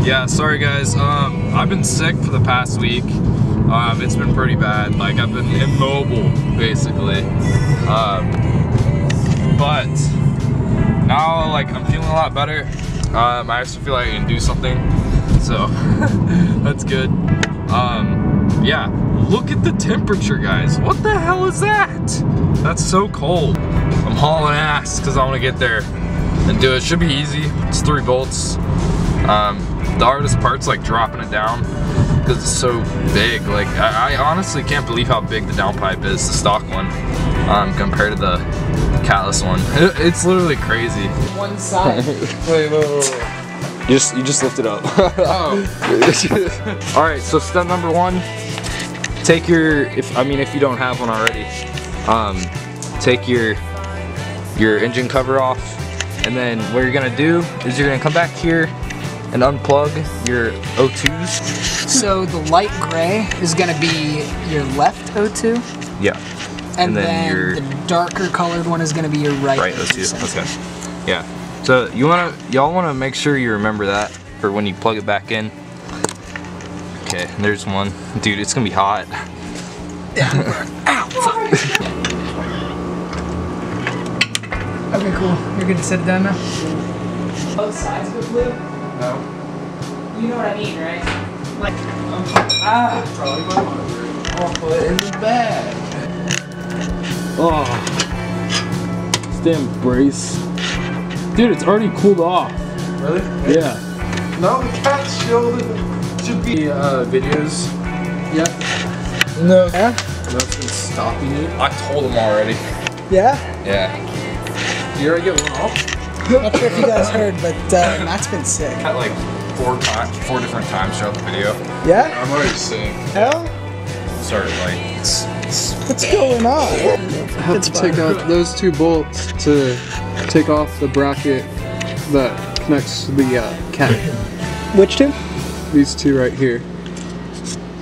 Yeah, sorry guys. I've been sick for the past week. It's been pretty bad. Like, I've been immobile, basically. But now, like, I'm feeling a lot better. I actually feel like I can do something, so that's good. Yeah, look at the temperature, guys. What the hell is that? That's so cold. I'm hauling ass because I want to get there and do it. Should be easy. It's 3 bolts. The hardest part's like dropping it down because it's so big. Like, I honestly can't believe how big the downpipe is, the stock one, compared to the Catless one. It's literally crazy. One side. Wait. You just lift it up. Oh. Alright, so step number 1, take your, if you don't have one already, take your engine cover off, and then what you're gonna do is you're gonna come back here and unplug your O2s. So the light gray is gonna be your left O2? Yeah. And then the darker colored one is gonna be your right O2. Okay. Yeah. So y'all wanna make sure you remember that for when you plug it back in. Okay, there's one. Dude, it's gonna be hot. Ow, fuck. Okay, cool. You're gonna set it down now? Both sides of it blue? No. You know what I mean, right? Like, Probably my mother. I'll put it in the bag. Oh, this damn brace. Dude, it's already cooled off. Really? Yeah. No, the cat's shielded. Should be videos. Yeah. No. yeah? Nothing's stopping you. I told him already. Yeah? Yeah. You already get one off? Not sure if you guys heard, but Matt's been sick. At like 4 different times throughout the video. Yeah? I'm already sick. Hell? Started like. What's going on? I have to take out those 2 bolts to take off the bracket that connects to the cat. Which 2? These 2 right here.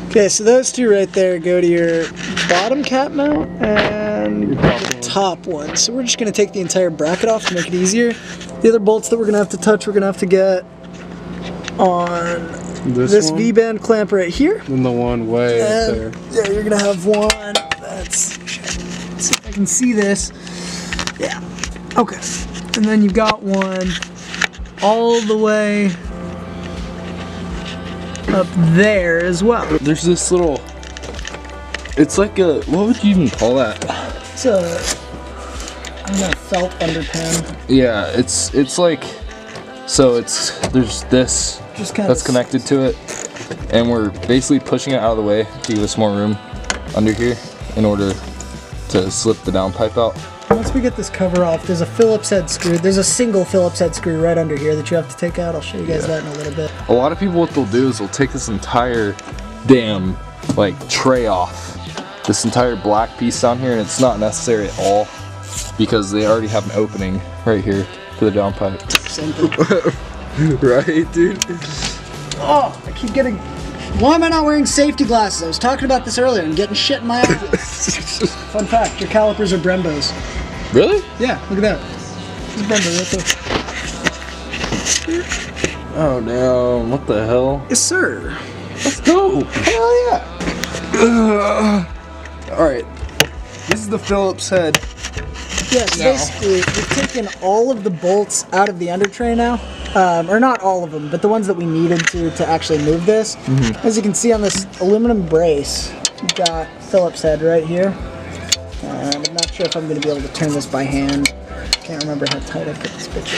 Okay, so those 2 right there go to your bottom cap mount and the top one. So we're just gonna take the entire bracket off to make it easier. The other bolts that we're gonna have to touch, we're gonna have to get on this V-band clamp right here. And the one way up there. Yeah, you're gonna have one. Let's see if I can see this. Yeah. Okay. And then you've got one all the way up there as well. There's this little, it's like a, what would you even call that? It's a, I don't know, felt underpin. Yeah, it's like, so there's this Just kind that's of connected to it, and we're basically pushing it out of the way to give us more room under here in order to slip the downpipe out. Once we get this cover off, there's a Phillips head screw. There's a single Phillips head screw right under here that you have to take out. I'll show you guys that in a little bit. A lot of people, what they'll do is they'll take this entire damn like tray off, this entire black piece down here, and it's not necessary at all because they already have an opening right here for the downpipe. Same thing. Right, dude? Oh, I keep getting... Why am I not wearing safety glasses? I was talking about this earlier and getting shit in my eyes. Fun fact, your calipers are Brembos. Really? Yeah, look at that. This is Brembo right there. Oh no, what the hell? Yes, sir. Let's go! Hell yeah. Alright, this is the Phillips head. Yeah, so basically, we've taken all of the bolts out of the under tray now. Or not all of them, but the ones that we needed to actually move this. As you can see on this aluminum brace, you've got Phillips head right here. And I'm not sure if I'm going to be able to turn this by hand. Can't remember how tight I put this bitch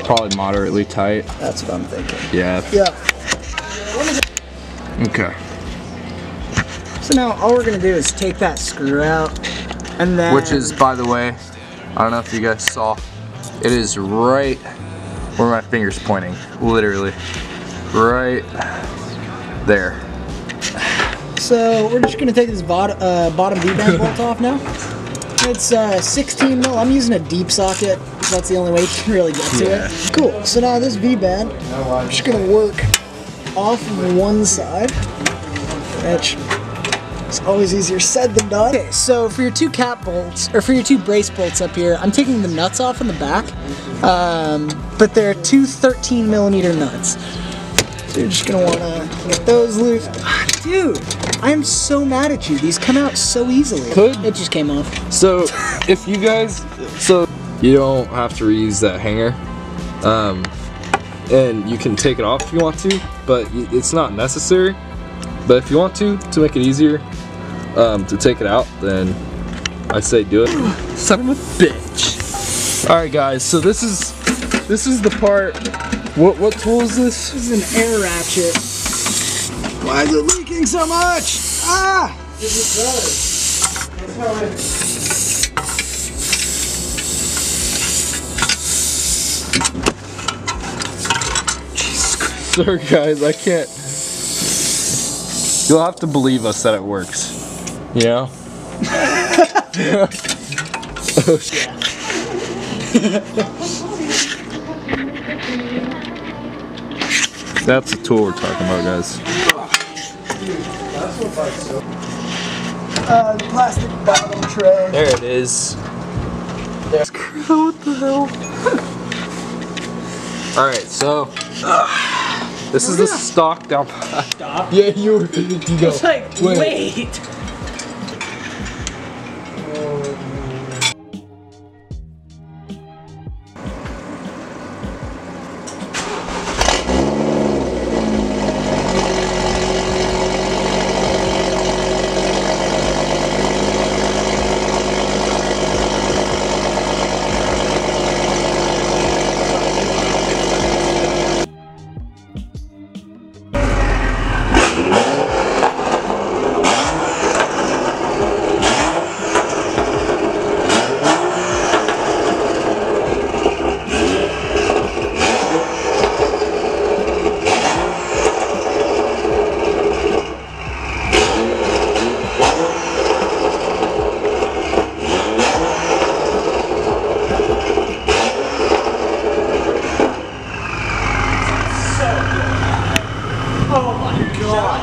in. Probably moderately tight. That's what I'm thinking. Yeah. Yeah. Okay. So now all we're going to do is take that screw out. And then... Which is, by the way, I don't know if you guys saw, it is right where my finger's pointing, literally, right there. So we're just gonna take this bottom V-band bolt off now. It's 16 mil. I'm using a deep socket. That's the only way you can really get to it. Cool. So now this V-band, I'm just gonna work off of one side, which is always easier said than done. Okay, so for your 2 cap bolts, or for your 2 brace bolts up here, I'm taking the nuts off in the back, but they're 2 13mm nuts. So you're just gonna wanna get those loose. Dude, I am so mad at you. These come out so easily. It just came off. So if you guys, you don't have to reuse that hanger, and you can take it off if you want to, but it's not necessary. But if you want to make it easier to take it out, then I say do it. Son of a bitch. All right, guys. So this is the part. What tool is this? This is an air ratchet. Why is it leaking so much? Ah! This is good. That's how it is. Jesus Christ. Sorry, guys. I can't. You'll have to believe us that it works. You know? Oh shit. That's the tool we're talking about, guys. The plastic bottom tray. There it is. What the hell? Alright, so this is the stock down. Stop. Yeah, you go. It's like, wait. Oh my god.